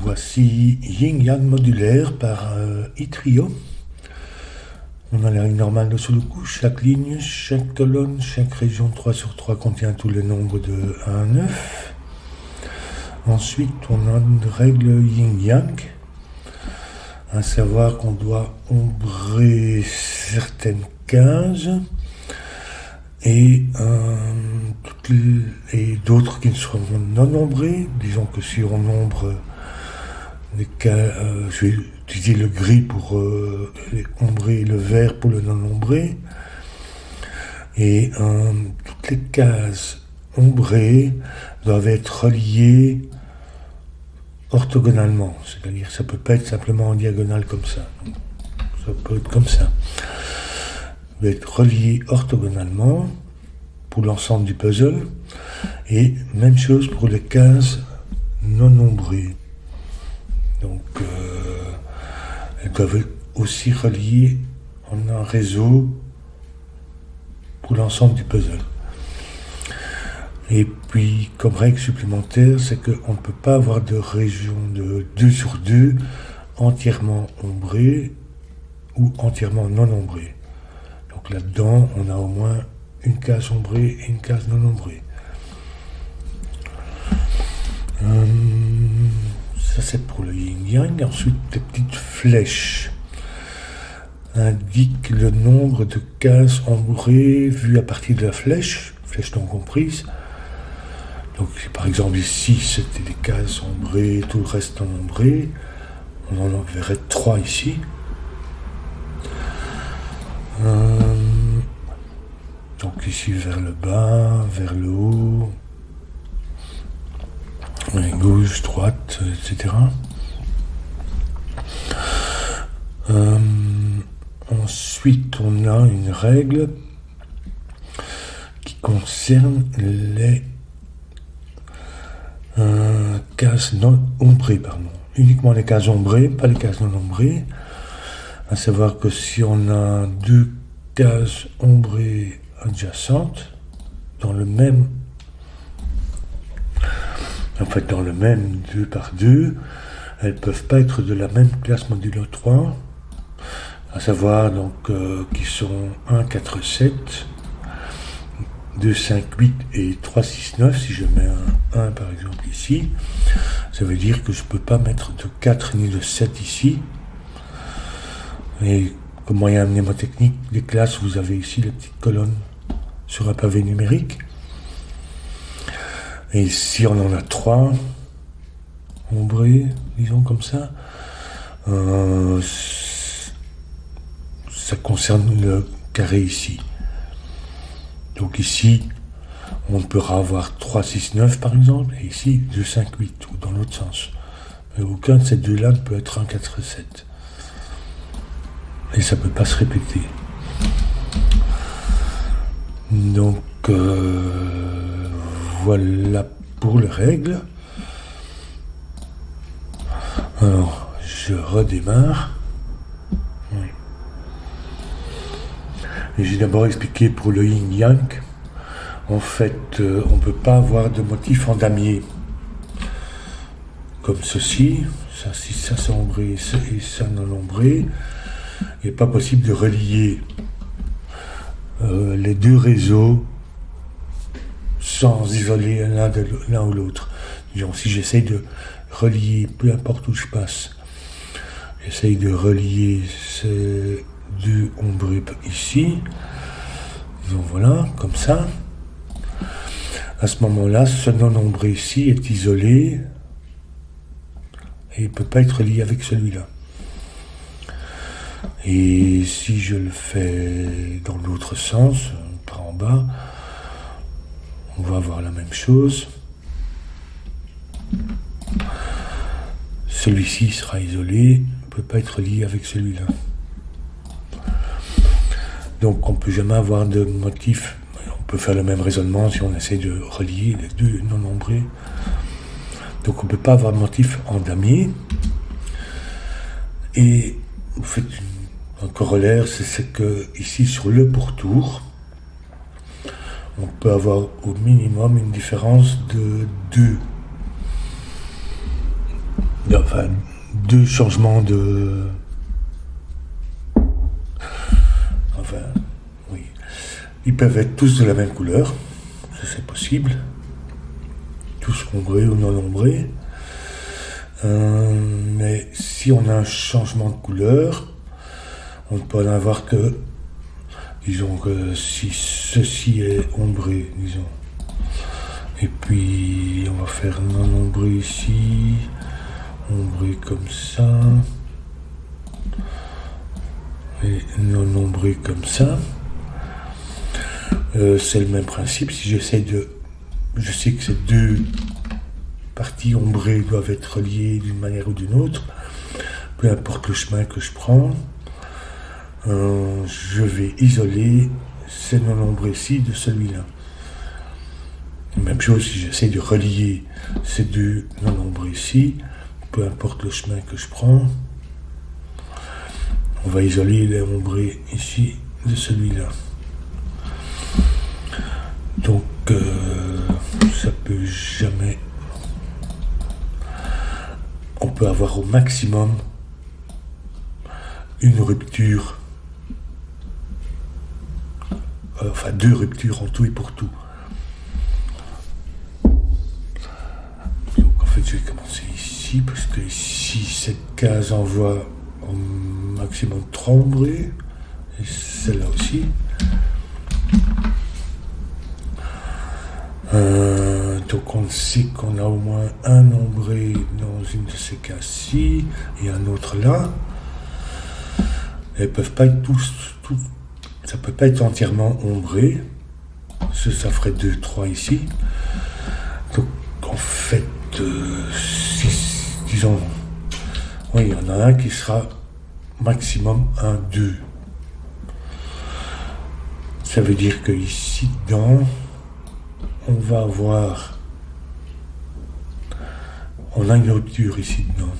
Voici Yin Yang modulaire par iTrio. On a la ligne normale de Sudoku. Chaque ligne, chaque colonne, chaque région 3/3 contient tous les nombres de 1 à 9. Ensuite, on a une règle Yin Yang, à savoir qu'on doit ombrer certaines cases et d'autres qui ne seront non ombrées. Disons que si on ombre les cas, je vais utiliser le gris pour ombrer et le vert pour le non ombré. Et toutes les cases ombrées doivent être reliées orthogonalement, c'est-à-dire ça peut pas être simplement en diagonale comme ça. Ça peut être comme ça. Ça doit être relié orthogonalement pour l'ensemble du puzzle, et même chose pour les cases non ombrées. Donc elles doivent être aussi reliées en un réseau pour l'ensemble du puzzle. Et puis, comme règle supplémentaire, c'est qu'on ne peut pas avoir de région de 2/2 entièrement ombrée ou entièrement non ombrée. Donc là-dedans, on a au moins une case ombrée et une case non ombrée. Ça, c'est pour le yin-yang. Ensuite, les petites flèches indiquent le nombre de cases ombrées vues à partir de la flèche non comprise. Donc, par exemple, ici, c'était des cases ombrées, tout le reste non ombré. On en verrait 3 ici. Donc, ici, vers le bas, vers le haut, gauche, droite, etc. Ensuite, on a une règle qui concerne les cases non ombrées, uniquement les cases ombrées, pas les cases non ombrées. À savoir que si on a 2 cases ombrées adjacentes dans le même 2 par 2, elles peuvent pas être de la même classe modulo 3, à savoir donc qui sont 1, 4, 7, 2, 5, 8 et 3, 6, 9. Si je mets un 1 par exemple ici, ça veut dire que je ne peux pas mettre de 4 ni de 7 ici. Et comme moyen mnémotechnique des classes, vous avez ici les petites colonnes sur un pavé numérique. Et si on en a 3 ombrés, disons comme ça, ça concerne le carré ici. Donc ici, on pourra avoir 3, 6, 9 par exemple, et ici 2, 5, 8, ou dans l'autre sens. Mais aucun de ces deux-là ne peut être 1, 4, 7. Et ça ne peut pas se répéter. Donc voilà pour les règles. Alors, je redémarre. Oui. Et j'ai d'abord expliqué pour le yin-yang. En fait, on ne peut pas avoir de motif en damier. Comme ceci. Ça, si ça c'est ombré et ça non ombré. Il n'est pas possible de relier les deux réseaux sans isoler l'un ou l'autre. Disons, si j'essaye de relier, peu importe où je passe, j'essaye de relier ces deux ombrés ici, disons voilà, comme ça. À ce moment-là, ce non ombré ici est isolé et il ne peut pas être relié avec celui-là. Et si je le fais dans l'autre sens, par en bas, on va avoir la même chose. Celui-ci sera isolé, ne peut pas être lié avec celui-là. Donc on ne peut jamais avoir de motif. On peut faire le même raisonnement si on essaie de relier les deux non ombrés. Donc on ne peut pas avoir de motif en damier. Et vous faites un corollaire, c'est que ici sur le pourtour, on peut avoir au minimum une différence de enfin, deux changements de... Enfin, oui. Ils peuvent être tous de la même couleur, ça c'est possible. Tous ombrés ou non ombrés. Mais si on a un changement de couleur, on ne peut en avoir que, disons que si ceci est ombré, disons. Et puis on va faire non ombré ici, ombré comme ça, et non ombré comme ça. C'est le même principe. Si j'essaie de... Je sais que ces deux parties ombrées doivent être reliées d'une manière ou d'une autre, peu importe le chemin que je prends, je vais isoler ces non ombrés-ci de celui-là. Même chose si j'essaie de relier ces deux non ombrés-ci, peu importe le chemin que je prends, on va isoler les ombrés ici de celui-là. Donc ça peut jamais... On peut avoir au maximum une rupture, enfin deux ruptures en tout et pour tout. Donc en fait je vais commencer ici, parce que ici cette case envoie au maximum 3 ombrés, et celle-là aussi. Donc on sait qu'on a au moins un ombré dans une de ces cases-ci et un autre là. Elles peuvent pas être ça peut pas être entièrement ombré. Ça ferait 2, 3 ici. Donc en fait, disons, oui, il y en a un qui sera maximum 1, 2. Ça veut dire que ici dedans, on va avoir... On a une rupture ici dedans.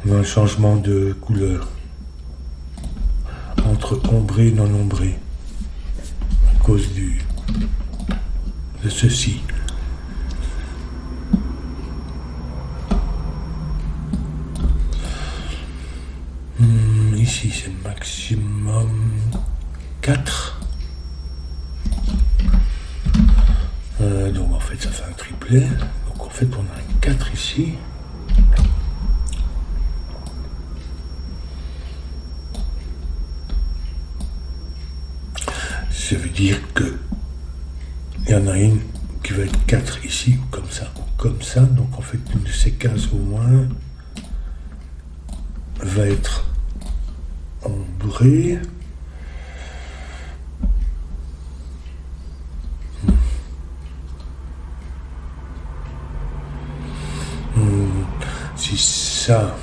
On a un changement de couleur entre ombré et non ombré à cause de ceci. Ici c'est maximum 4. Donc en fait ça fait un triplet. Donc en fait on a un 4 ici. Ça veut dire que il y en a une qui va être 4 ici, ou comme ça, ou comme ça. Donc en fait une de ces cases au moins va être ombrée. Si ça,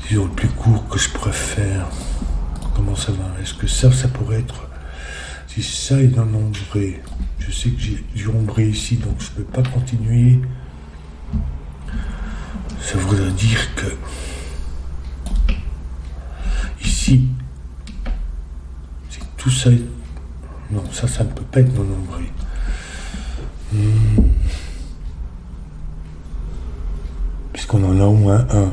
disons le plus court que je pourrais faire, comment ça va? Est-ce que ça pourrait être, si ça est non ombré, je sais que j'ai du ombré ici, donc je ne peux pas continuer. Ça voudrait dire que ici, c'est tout ça. Non, ça ne peut pas être non ombré. Puisqu'on en a au moins un.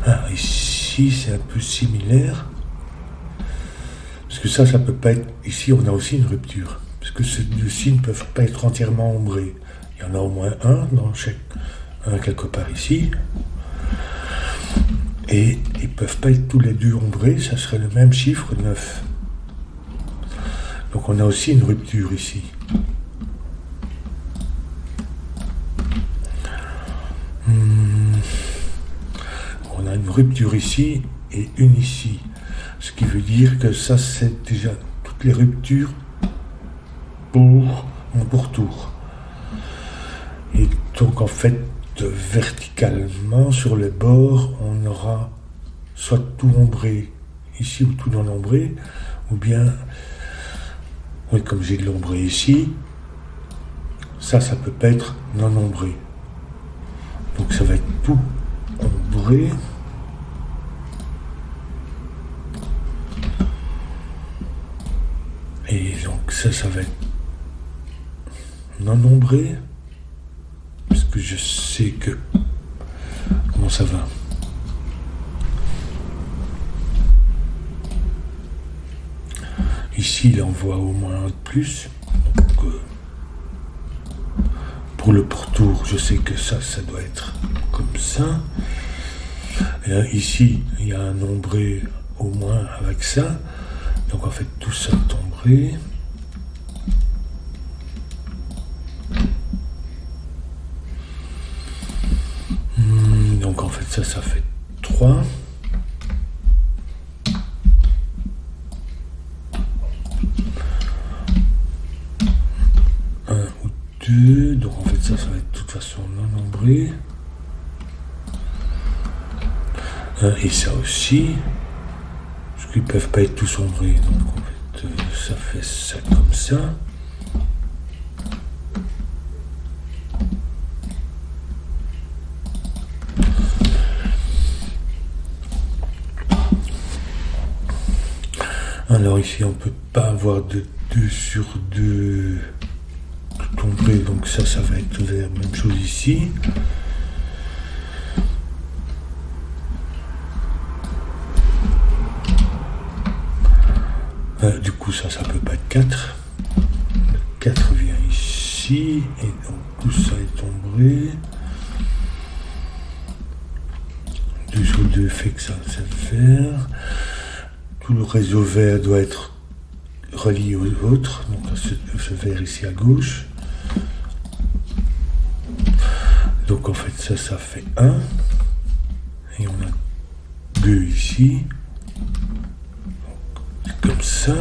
Ah, ici c'est un peu similaire. Parce que ça peut pas être... Ici on a aussi une rupture. Parce que ces deux-ci ne peuvent pas être entièrement ombrés. Il y en a au moins un dans un quelque part ici. Et ils ne peuvent pas être tous les deux ombrés, ça serait le même chiffre 9. Donc on a aussi une rupture ici. On a une rupture ici et une ici. Ce qui veut dire que ça c'est déjà toutes les ruptures pour mon pourtour. Et donc en fait, verticalement sur les bords, on aura soit tout ombré ici ou tout non ombré, ou bien, oui, comme j'ai de l'ombré ici, ça peut pas être non ombré. Donc ça va être tout ombré. Et donc ça va être non ombré. Parce que je sais que... Comment ça va? Ici, il envoie au moins un de plus. Donc, pour le pourtour, je sais que ça doit être comme ça. Et là, ici, il y a un ombré au moins avec ça. Donc en fait, tout ça est ombré. Donc en fait, ça fait 3. Donc en fait ça va être de toute façon non ombré. Et ça aussi, parce qu'ils peuvent pas être tous ombrés. Donc en fait ça fait ça comme ça. Alors ici on peut pas avoir de 2 sur 2 tout ombré, donc ça va être vert, même chose ici. Du coup ça peut pas être 4. Le 4 vient ici, et donc tout ça est ombré. 2 sur 2 fait que ça c'est vert. Tout le réseau vert doit être relié aux autres, donc ce vert ici à gauche. Donc en fait ça fait 1. Et on a 2 ici. Donc, comme ça.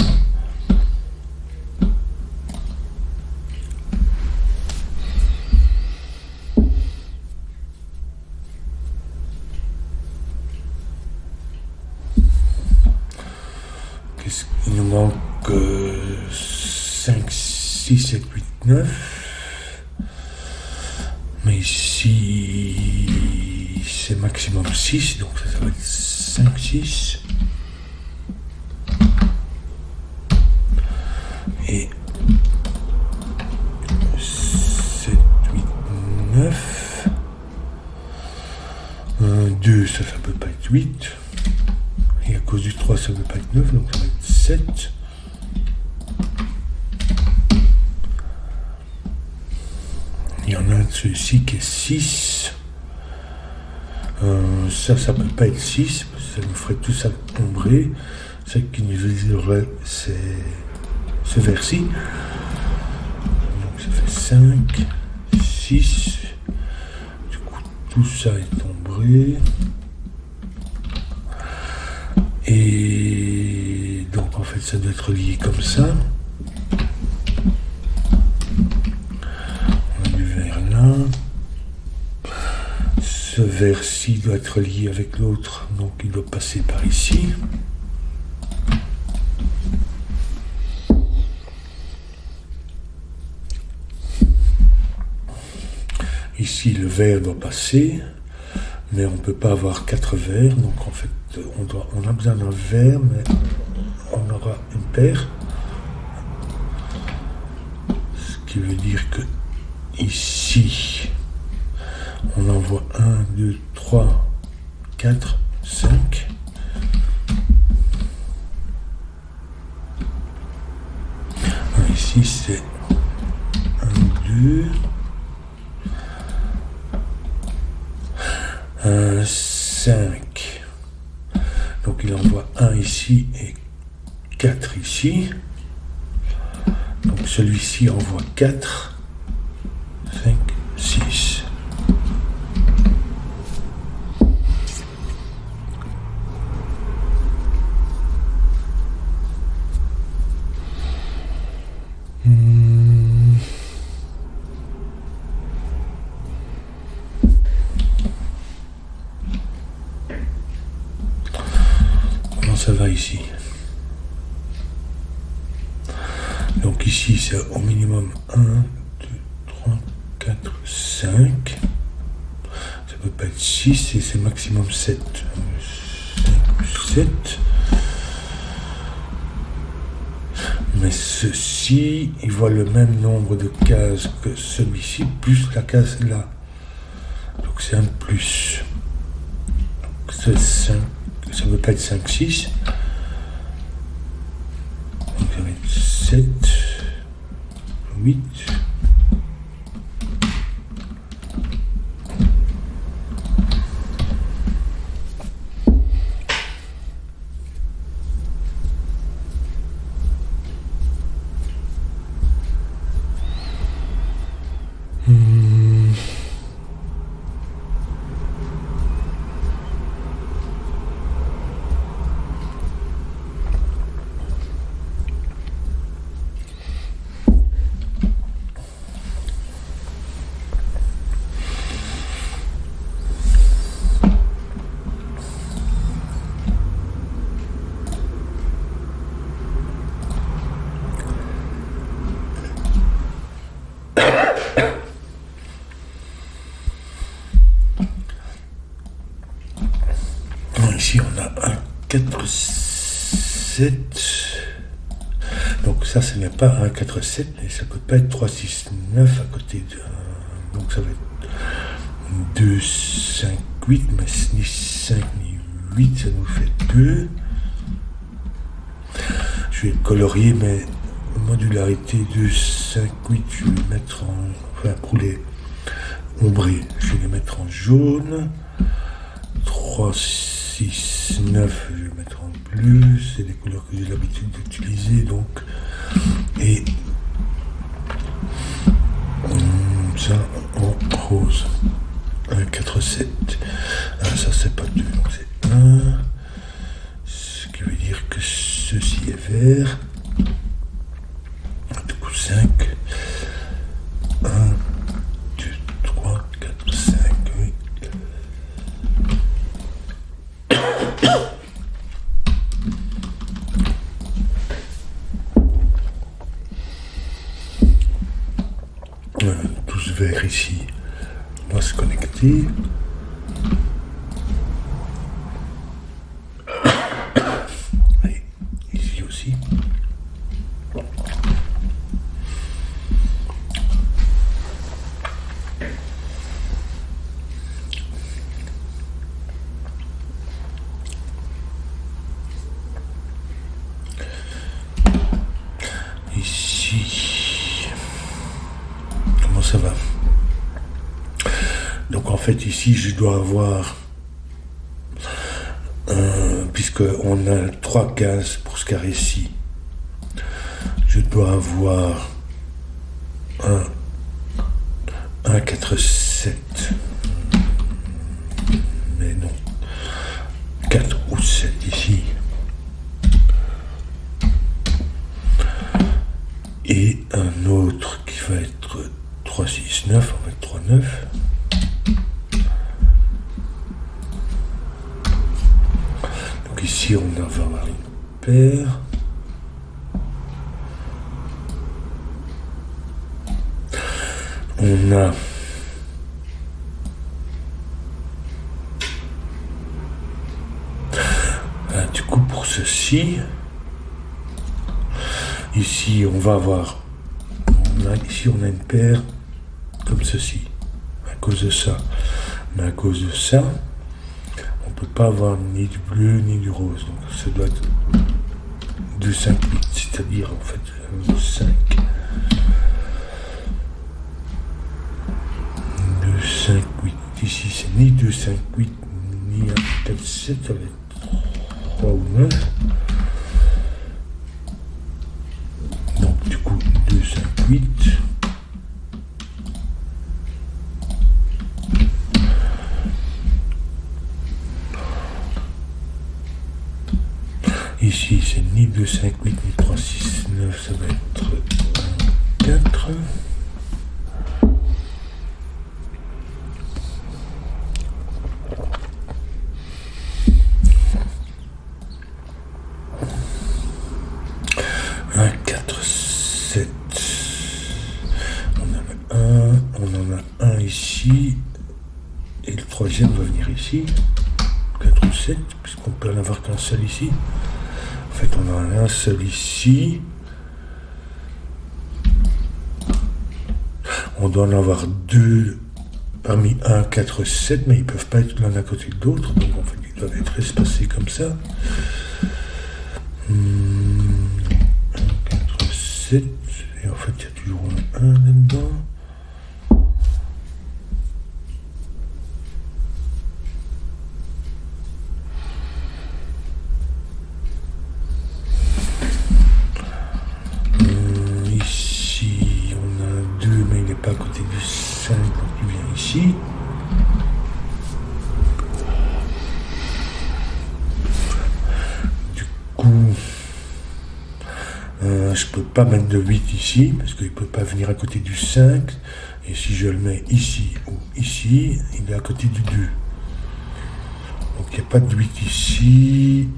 Il nous manque 5, 6, 7, 8, 9. Mais ici, c'est maximum 6, donc ça va être 5, 6. Et 7, 8, 9. 2, ça peut pas être 8. Et à cause du 3, ça peut pas être 9, donc ça va être 7. Il y en a un de ceux-ci qui est 6. Ça peut pas être 6, parce que ça nous ferait tout ça ombré. Ce qui nous isolerait, c'est ce vers-ci. Donc ça fait 5, 6. Du coup, tout ça est ombré. Et donc en fait, ça doit être lié comme ça. Ce vers-ci doit être lié avec l'autre, donc il doit passer par ici. Ici, le vert doit passer, mais on ne peut pas avoir 4 verts, donc en fait, on a besoin d'un vert, mais on aura une paire. Ce qui veut dire que ici, on envoie 1, 2, 3, 4, 5. Ici, c'est 1, 2, 5. Donc, il envoie 1 ici et 4 ici. Donc, celui-ci envoie 4, 5, 6. Comment ça va ici? Donc ici c'est au minimum 1, 2, 3, 4, 5. Ça peut pas être 6 et c'est maximum 7. 5 plus 7. Mais ceci, il voit le même nombre de cases que celui-ci, plus la case là. Donc c'est un plus. Donc c'est 5, ça ne peut pas être 5, 6. Donc ça va être 7, 8. Ici on a un 4, 7. Donc ça, ce n'est pas un 4, 7, mais ça peut pas être 3, 6, 9 à côté de... Donc ça va être 2, 5, 8, mais ni 5 ni 8, ça nous fait 2. Je vais colorier, mais modularité 2, 5, 8, je vais les mettre en... Enfin, pour les ombrer, je vais les mettre en jaune. 3, 6, 9, je vais mettre en bleu, c'est des couleurs que j'ai l'habitude d'utiliser, donc, et ça en rose, 1, 4, 7, ah, ça c'est pas 2, donc c'est 1, ce qui veut dire que ceci est vert, du coup 5, 1, 2, 3, 4, 5, oui. Tous verts ici, on va se connecter. Et ici aussi. Ici. Comment ça va? Donc en fait ici je dois avoir, puisqu'on a 3 cases pour ce carré-ci, je dois avoir un 4, 7, mais non, 4 ou 7 ici, et un autre qui va être 3, 6, 9, on va être 3, 9. Donc ici on va avoir une paire. On a du coup pour ceci, ici on va avoir, ici on a une paire comme ceci, à cause de ça, mais à cause de ça, on peut pas avoir ni du bleu ni du rose, donc ça doit être 2, 5, 8, c'est-à-dire en fait 5. 2, 5, 8. Ici, c'est ni 2, 5, 8, ni 1, 4, 7, ça va être 3 ou 9. Donc, du coup, 2, 5, 8. Ici, c'est ni 2, 5, 8, ni 3, 6, 9, ça va être 4. deuxième va venir ici, 4 ou 7, puisqu'on peut en avoir qu'un seul ici. En fait, on en a un seul ici. On doit en avoir deux parmi 1, 4, 7, mais ils ne peuvent pas être l'un à côté de l'autre, donc en fait, ils doivent être espacés comme ça. 1, 4, 7, et en fait, il y a toujours un 1 là-dedans. Ici, on a un 2, mais il n'est pas à côté du 5, donc il vient ici. Du coup, je peux pas mettre de 8 ici, parce qu'il ne peut pas venir à côté du 5. Et si je le mets ici ou ici, il est à côté du 2. Donc il n'y a pas de 8 ici.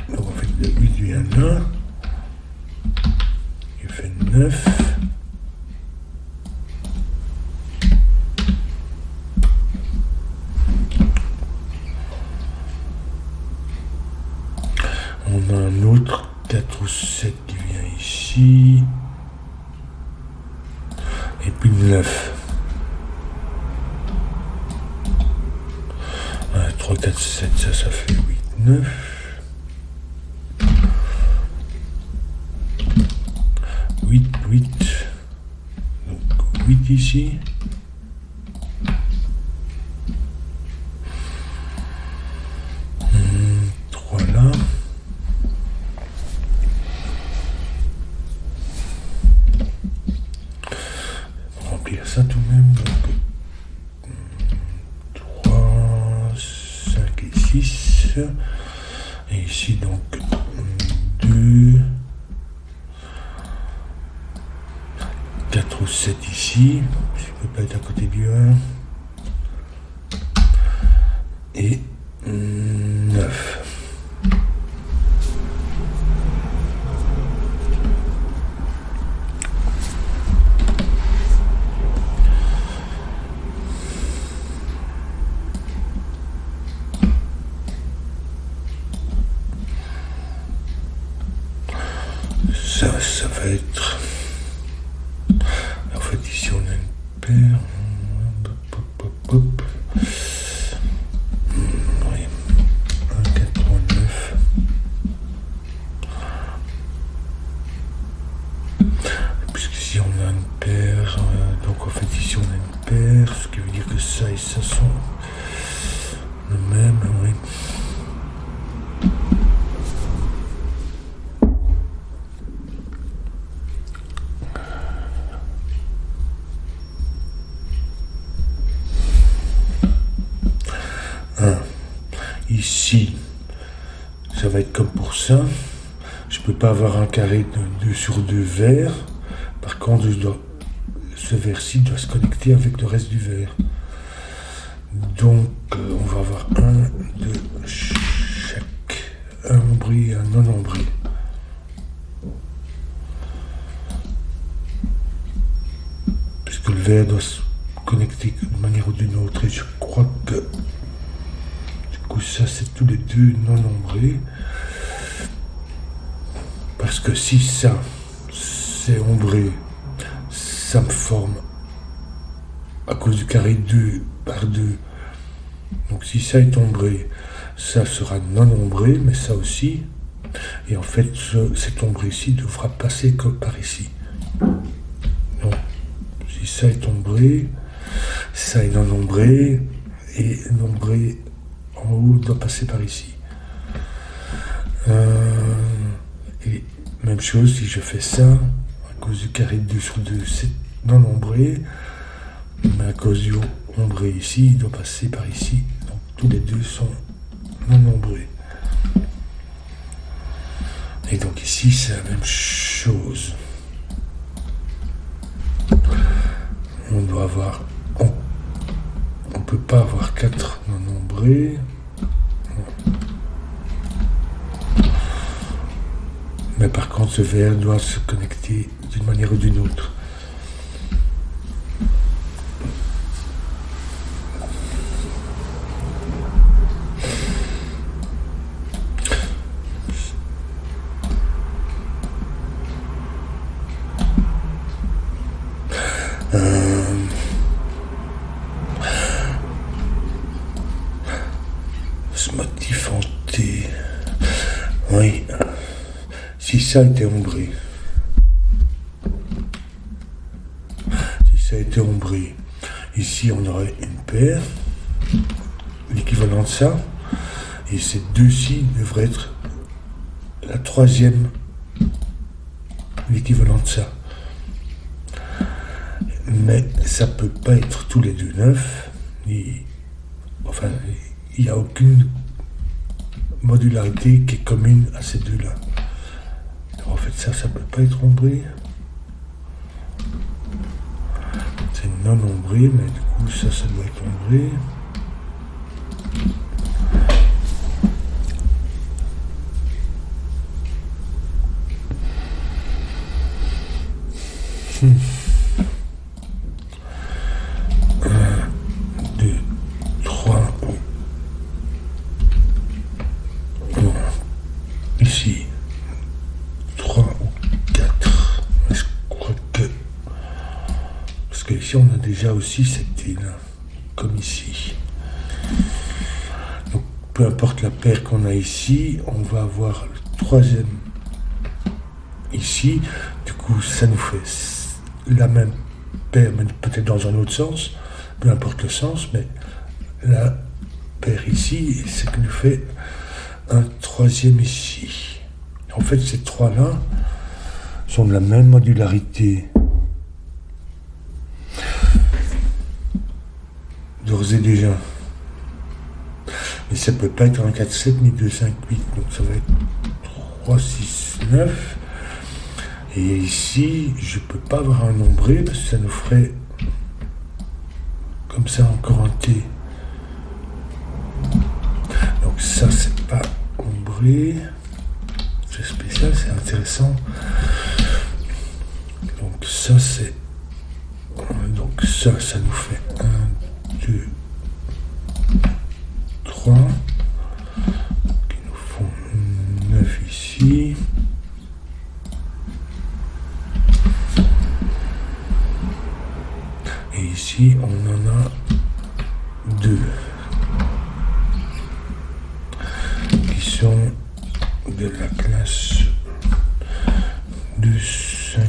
Donc en fait, le 8 vient là. Il fait 9. On a un autre 4 ou 7 qui vient ici. Et puis 9. 3, 4, 7, ça fait 8, 9. 8. Donc 8 ici. Là. On va remplir ça tout de même. Donc, 3, 5 et 6. Et ici donc 2, 4 ou 7 ici. Je ne peux pas être à côté du 1. Et 9. Ça va être... En fait, ici, on a une paire. Oui. 1, 4, 3, 9. Puisqu'ici, on a une paire. Donc, en fait, ici, on a une paire. Ce qui veut dire que ça et ça sont le même, oui. Ici, ça va être comme pour ça. Je ne peux pas avoir un carré de 2 sur 2 verts. Par contre, ce vert-ci doit se connecter avec le reste du vert. Donc, on va avoir un de chaque. Un ombré et un non-ombré. Puisque le vert doit se connecter d'une manière ou d'une autre. Et je crois que ça c'est tous les deux non ombrés, parce que si ça c'est ombré, ça me forme à cause du carré 2 par 2. Donc si ça est ombré, ça sera non ombré, mais ça aussi. Et en fait, cet ombré-ci devra passer que par ici. Donc si ça est ombré, ça est non ombré, et l'ombré en haut doit passer par ici. Et même chose, si je fais ça, à cause du carré de 2 sur 2, c'est non ombré, mais à cause du ombré ici, il doit passer par ici. Donc tous les deux sont non ombrés. Et donc ici, c'est la même chose. On doit avoir... On ne peut pas avoir 4 non ombrés. Mais par contre, ce vert doit se connecter d'une manière ou d'une autre. ce motif en T. Oui. Si ça était ombré. Si ça était ombré. Ici, on aurait une paire. L'équivalent de ça. Et ces deux-ci devraient être la troisième. L'équivalent de ça. Mais ça peut pas être tous les deux 9. Enfin, il n'y a aucune modularité qui est commune à ces deux-là. En fait, ça peut pas être ombré. C'est non ombré, mais du coup, ça doit être ombré. Ici, 3 ou 4. Mais je crois que... Parce que ici, on a déjà aussi cette île, comme ici. Donc, peu importe la paire qu'on a ici, on va avoir le troisième ici. Du coup, ça nous fait la même paire, mais peut-être dans un autre sens. Peu importe le sens, mais la paire ici, c'est que nous fait un troisième ici. En fait, ces trois-là sont de la même modularité. D'ores et déjà. Mais ça ne peut pas être un 4-7 ni 2-5-8. Donc ça va être 3-6-9. Et ici, je ne peux pas avoir un ombré parce que ça nous ferait comme ça encore un T. Donc ça, c'est pas ombré. C'est spécial, c'est intéressant. Donc ça, c'est... Donc ça nous fait 1, 2, 3. Qui nous font 9 ici. Et ici, on en a 2. Qui sont de la classe 2, 5.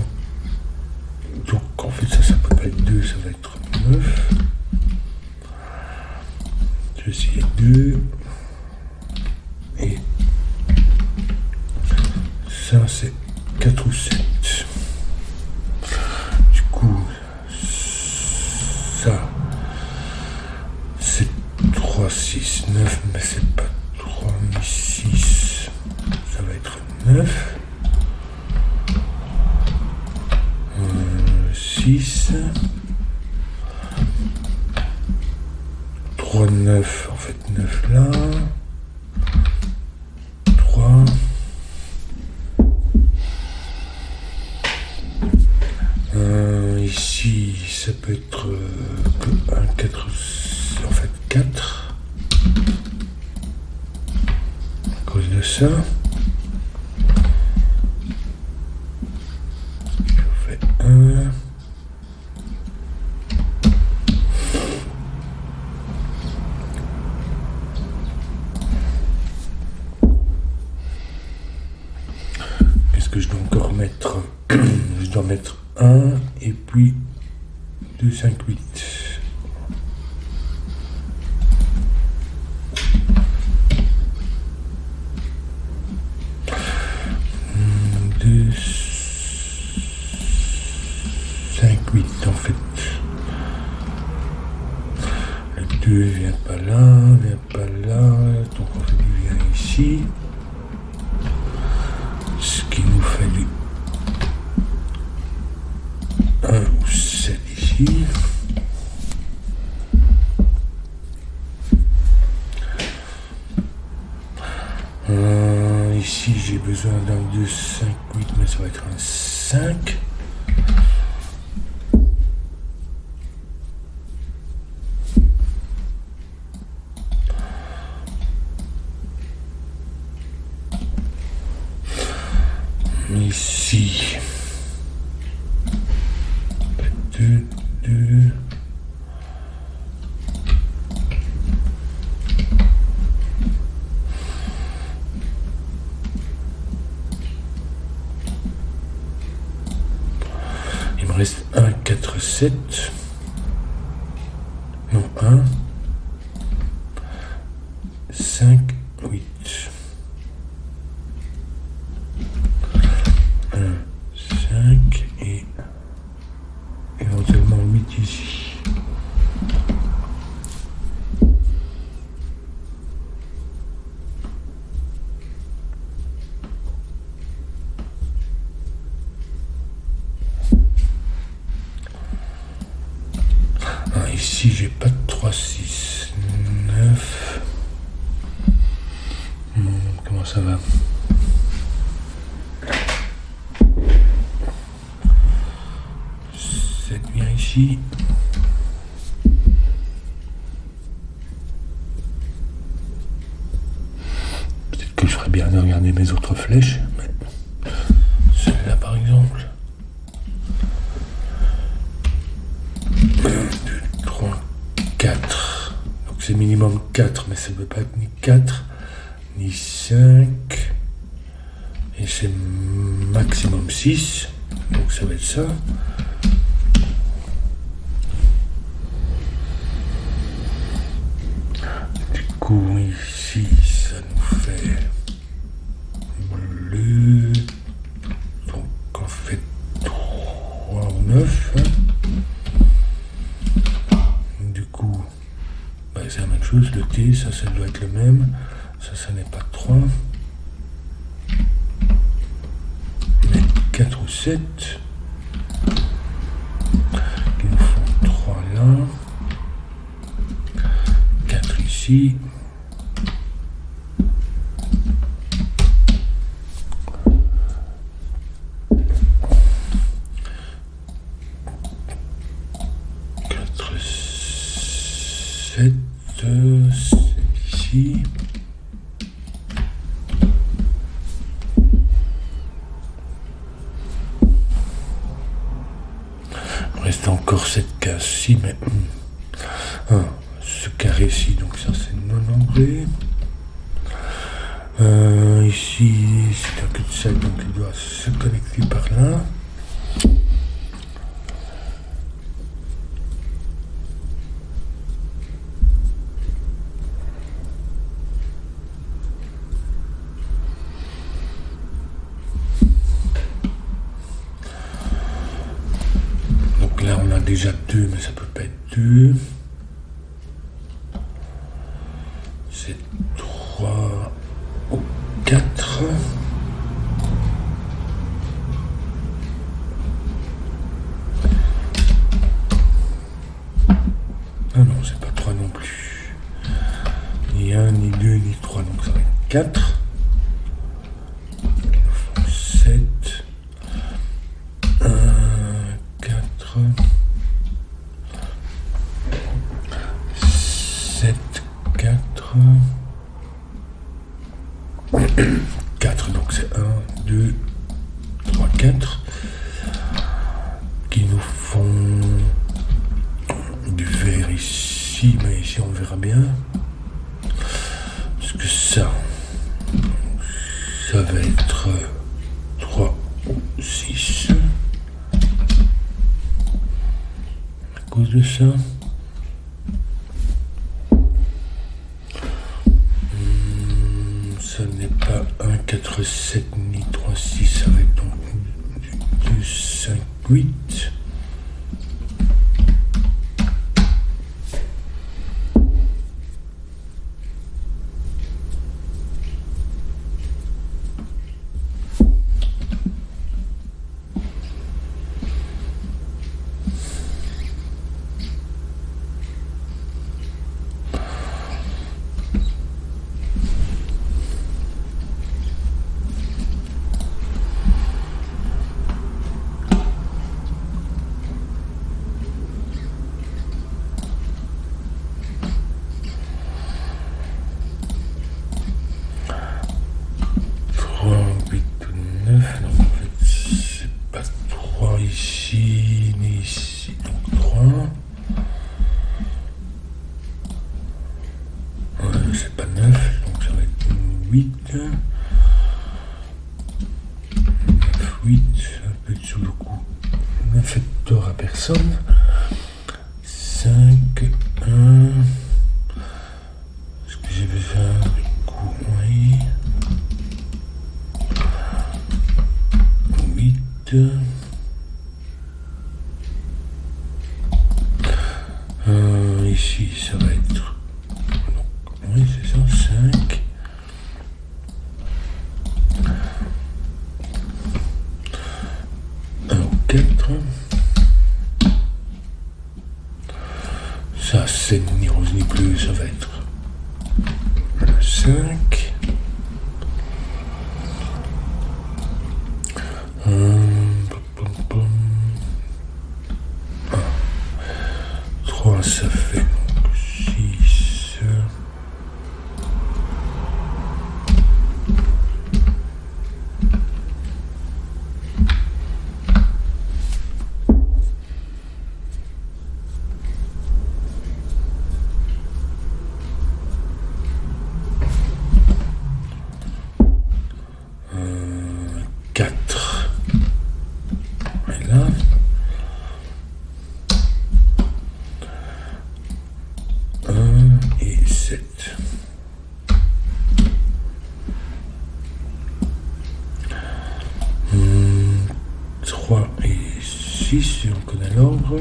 Donc en fait ça peut pas être 2, ça va être 9. Ceci est 2. Et ça c'est 4 ou 7. Du coup, ça c'est 3, 6, 9, mais c'est pas 3 ni 6. Ça va être 9. 6. 3, 9. En fait, 9 là. 3. Ici, ça peut être que 1, 4. En fait, 4. À cause de ça. Je fais 1. Qu'est-ce que je dois encore mettre? Je dois mettre 1 et puis 2, 5, 8. 2, 5, 8 en fait. Le 2 vient pas là, donc en fait il vient ici. Ce qui nous fait du 1 ou 7 ici. Ici j'ai besoin d'un 2, 5, 8, mais ça va être un 5. Ici 2, 2. 7. Non, 1. 5, 8. 1, 5 et éventuellement 8 ici. Ici, j'ai pas de 3, 6, 9. Comment ça va? C'est bien ici. Peut-être que je ferais bien de regarder mes autres flèches. Mais celle-là, par exemple. 1, 2, 3, 4. Donc c'est minimum 4, mais ça ne peut pas être ni 4, ni 5. Et c'est maximum 6. Donc ça va être ça. Du coup, ici, ça nous fait bleu. Donc on fait 3 ou 9. C'est la même chose, le T, ça doit être le même. Ça n'est pas 3. Mais 4 ou 7. Qui nous font 3 là. 4 ici. C'est ici. Il reste encore cette case-ci, mais ce carré-ci, donc ça c'est non anglais. Ici, c'est un cul-de-sac, donc il doit se connecter par là. Là, on a déjà 2, mais ça peut pas être 2. C'est 3 ou 4. Ah non, c'est pas 3 non plus. Ni 1, ni 2, ni 3, donc ça va être 4. Ils nous font 7. 1, 4. 7, 4. 4, donc c'est 1, 2, 3, 4. Qui nous font du vert ici, mais ici on verra bien. Parce que ça va être 3 ou 6. À cause de ça. Ça n'est pas 1, 4, 7, ni 3, 6, ça va être donc 2, 5, 8. C'est pas 9, donc ça va être 8. 9, 8, un peu sous le coup. Ne faites tort à personne. Ici, ça va être... Oui, c'est ça, 5. Alors, 4. Ça, c'est ni rose ni bleu, ça va être 5. 3, ça fait 6. Si on connaît l'ordre.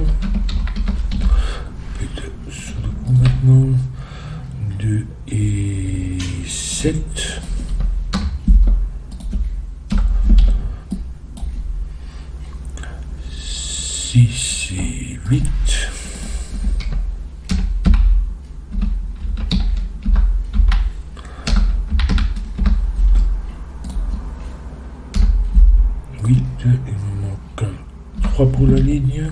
Sur le coup maintenant. 2 et 7. 6 et 8. 8, il me manque 3 pour la ligne.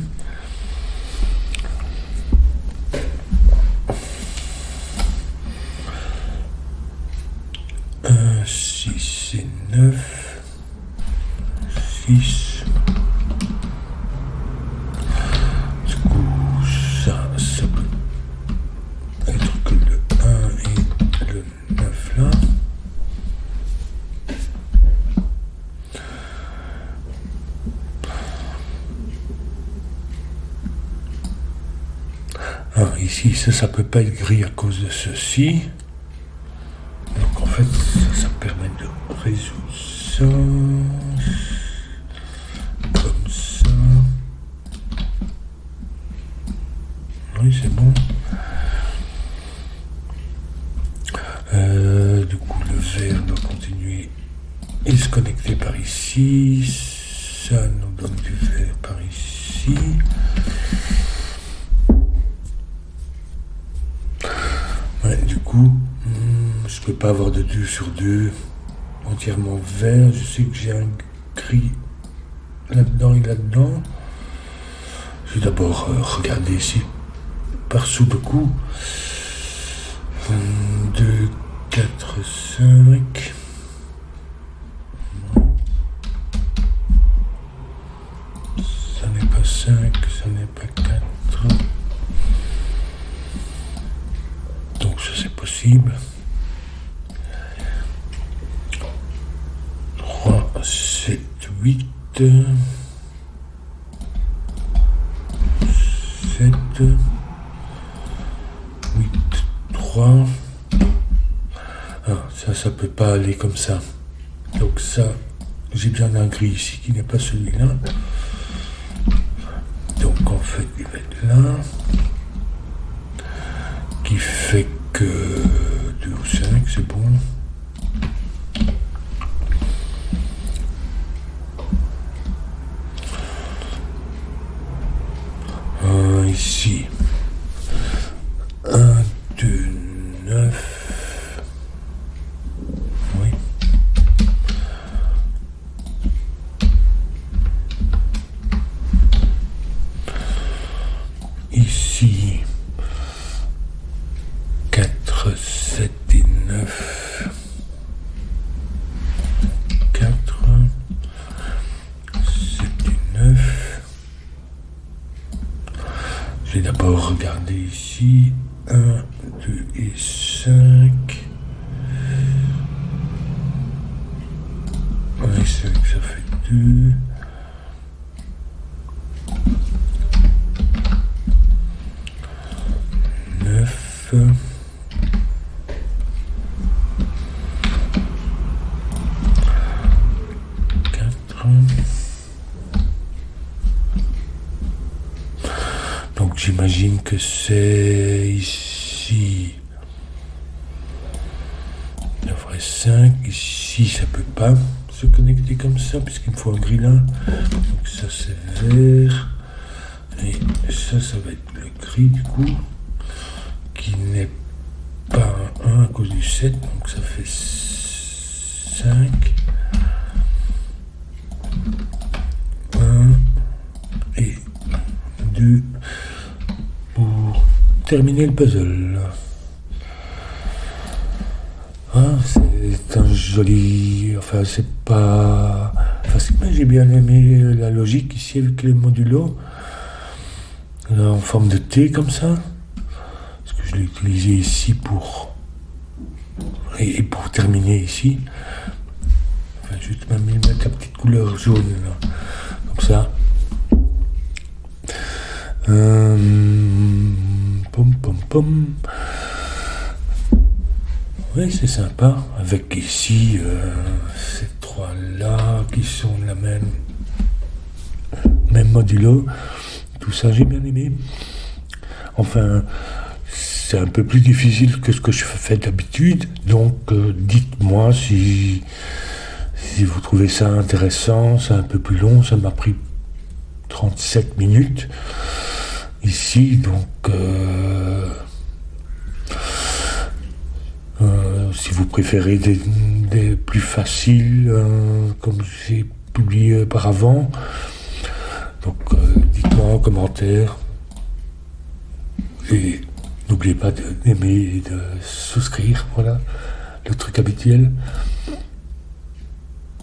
Un, 6 et 9. 6. Du coup, ça peut être que le 1 et le 9 là. Ici, ça peut pas être gris à cause de ceci. Donc en fait, ça permet de résoudre ça. Comme ça. Oui, c'est bon. Du coup, le vert doit continuer et se connecter par ici. Ça nous donne du vert par ici. Du coup, je peux pas avoir de 2 sur 2 entièrement vert. Je sais que j'ai un gris là-dedans et là-dedans. Je vais d'abord regarder ici par Sudoku. 2, 4, 5. Ça n'est pas 5, ça n'est pas 4. Donc ça c'est possible. 3, 7, 8. 7. 8, 3. Ah, ça peut pas aller comme ça. Donc ça, j'ai bien un gris ici qui n'est pas celui-là. Donc en fait, il va être là. Qui fait que 2 ou 5, c'est bon. Ici. 1, 2, 9. Oui. Ici. 4, 7 et 9. 4, 7 et 9. Je vais d'abord regarder ici. 1, 2 et 5. Oui, c'est vrai que ça fait 2. 9. 4. j'imagine que c'est ici. Il y aurait 5. Ici, ça peut pas se connecter comme ça, puisqu'il me faut un grille-là. Donc ça, c'est vert. Et ça va être le gris, du coup, qui n'est pas un 1 à cause du 7. Donc ça fait 5. 1 et 2 pour terminer le puzzle. Ah, c'est un joli... Enfin, c'est pas facile, mais j'ai bien aimé la logique ici avec les modulos. Là, en forme de T comme ça. Parce que je l'ai utilisé ici pour... Et pour terminer ici. Enfin, juste même mettre la petite couleur jaune là. Comme ça. Pom pom pom. Oui, c'est sympa, avec ici ces trois-là qui sont la même modulo. Tout ça, j'ai bien aimé. Enfin, c'est un peu plus difficile que ce que je fais d'habitude, donc dites-moi si vous trouvez ça intéressant. C'est un peu plus long, ça m'a pris 37 minutes ici, donc... si vous préférez des plus faciles, comme j'ai publié auparavant, donc dites-moi en commentaire. Et n'oubliez pas d'aimer et de souscrire, voilà, le truc habituel.